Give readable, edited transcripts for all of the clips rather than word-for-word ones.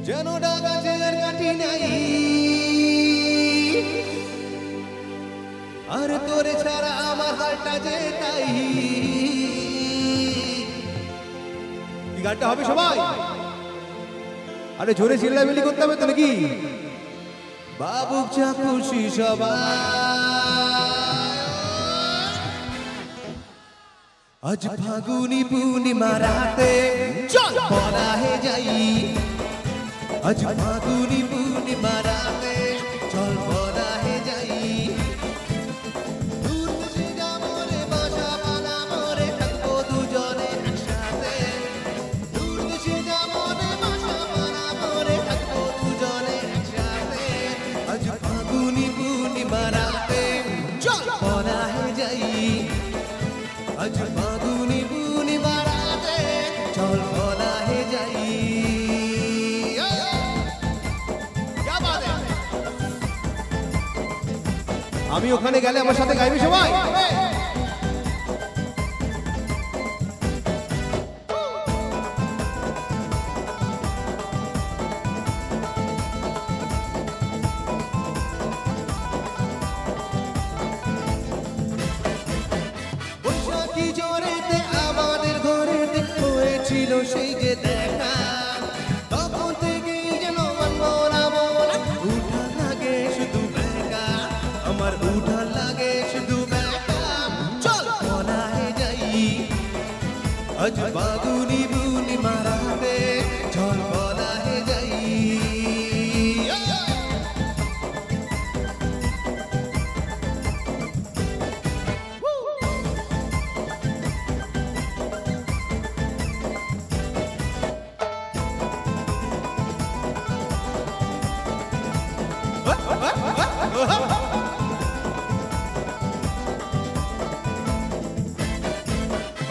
যেন ডাগাছের কাটি নাই আর তোরে ছাড়া আমার হালটা যে তাই। কি গানটা হবে সবাই? আরে জোরে চিল্লামিল্লি করতে হবে তো নাকি? বাবুক যা খুশি সবাই আজ ফাগুনি পূর্ণিমা রাতে চল বলা হে যাই। আজ ফাগুনি পূর্ণিমা রাতে চল বলা হে যাই। দূর দেশে যাবো রে বাসা বানাবো রে থাকবো দুজনে একসাথে। দূর দেশে যাবো রে বাসা বানাবো রে থাকবো দুজনে একসাথে। আজ ফাগুনি পূর্ণিমা রাতে চল বলা হে যাই। আজ ফাগুনি পূর্ণিমা রাতে চল বলা হে যাই। আমি ওখানে গেলে আমার সাথে গাইবি সবাই? বৈশাখী জোরেতে আমাদের ঘরেতে হয়েছিল সেই যে দেখা। তখন থেকেই যেন মন মন উঠা লাগে শুধু বেকা। আমার উঠা লাগে শুধু বেকা। চল বলা হে যাই। আজ ফাগুনি পূর্ণিমা রাতে চল বলা হে যাই।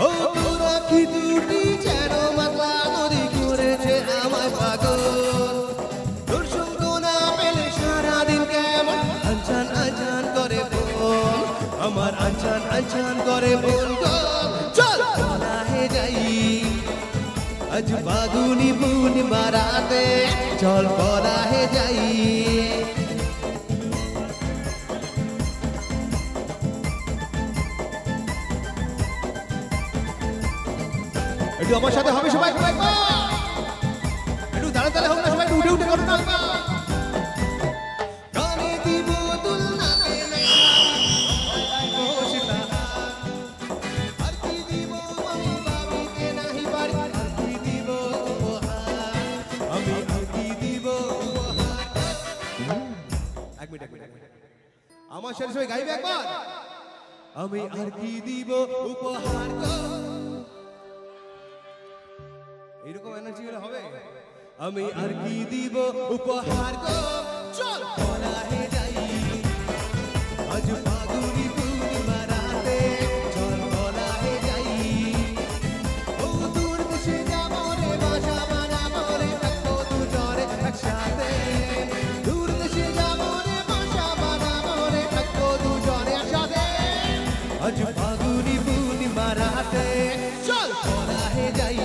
ও তোরা কি দুটি যেন মাতলা নদী করেছে আমায় পাগল। তোর সঙ্গ না পেলে সারাদিন কেমন আনচান আনচান করে বল। আমার আনচান আনচান করে বল গো। চল বলা হে যাই। আজ ফাগুনি পূর্ণিমা রাতে চল বলা হে যাই। একটু আমার সাথে হবে সবাই? একটু দাঁড়া দাঁড়া হোক না সবাই, একটু উঠে উঠে করো না। গানে দিব দুল না পেলে আর কি দিব আমি ভাবিতে নাহি পারি। আর কি দিব উপহার আমি আর কি দিব উপহার। এক মিনিট আমার সাথে সবাই গাইবে একবার। আমি আর কি দিব উপহার গো। এইরকম এনার্জি হলে হবে? আমি আর কি দিব উপহার গো। চল বলা হে যাই। আজ ফাগুনি পূর্ণিমা রাতে চল বলা হে যাই। ও দূর দেশে যাবো রে বাসা বানাবো রে থাকবো দুজনে একসাথে। দূর দেশে যাবো রে বাসা বানাবো রে থাকবো দুজনে একসাথে। আজ ফাগুনি পূর্ণিমা রাতে চল বলা হে যাই।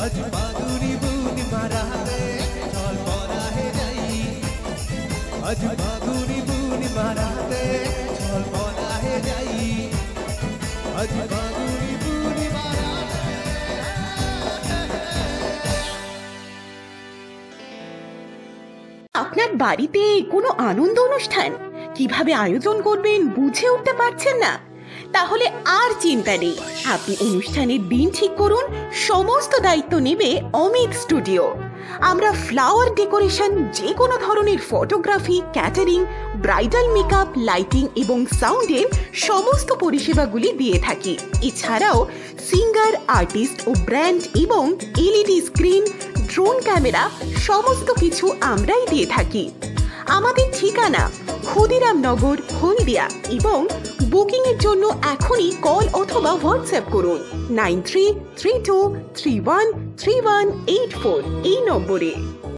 আজ ফাগুনি পূর্ণিমা রাতে চল বলা হে যাই। আজ ফাগুনি পূর্ণিমা রাতে চল বলা হে যাই। আজ ফাগুনি পূর্ণিমা রাতে। আপনার বাড়িতে কোনো আনন্দ অনুষ্ঠান কিভাবে আয়োজন করবেন বুঝে উঠতে পারছেন না? তাহলে আর চিন্তা নেই। আপনি অনুষ্ঠানের দিন ঠিক করুন, সমস্ত দায়িত্ব নেবে অমিত স্টুডিও। আমরা ফ্লাওয়ার ডেকোরেশন, যে কোনো ধরনের photography, catering, bridal makeup, lighting এবং সাউন্ডের সমস্ত পরিষেবাগুলি দিয়ে থাকি। এছাড়াও সিঙ্গার, আর্টিস্ট ও ব্র্যান্ড এবং এলইডি স্ক্রিন, ড্রোন ক্যামেরা সমস্ত কিছু আমরাই দিয়ে থাকি। আমাদের ঠিকানা ক্ষুদিরামনগর, হলদিয়া এবং বুকিং এর জন্য এখনই কল অথবা হোয়াটসঅ্যাপ করুন 9332313184 এই নম্বরে।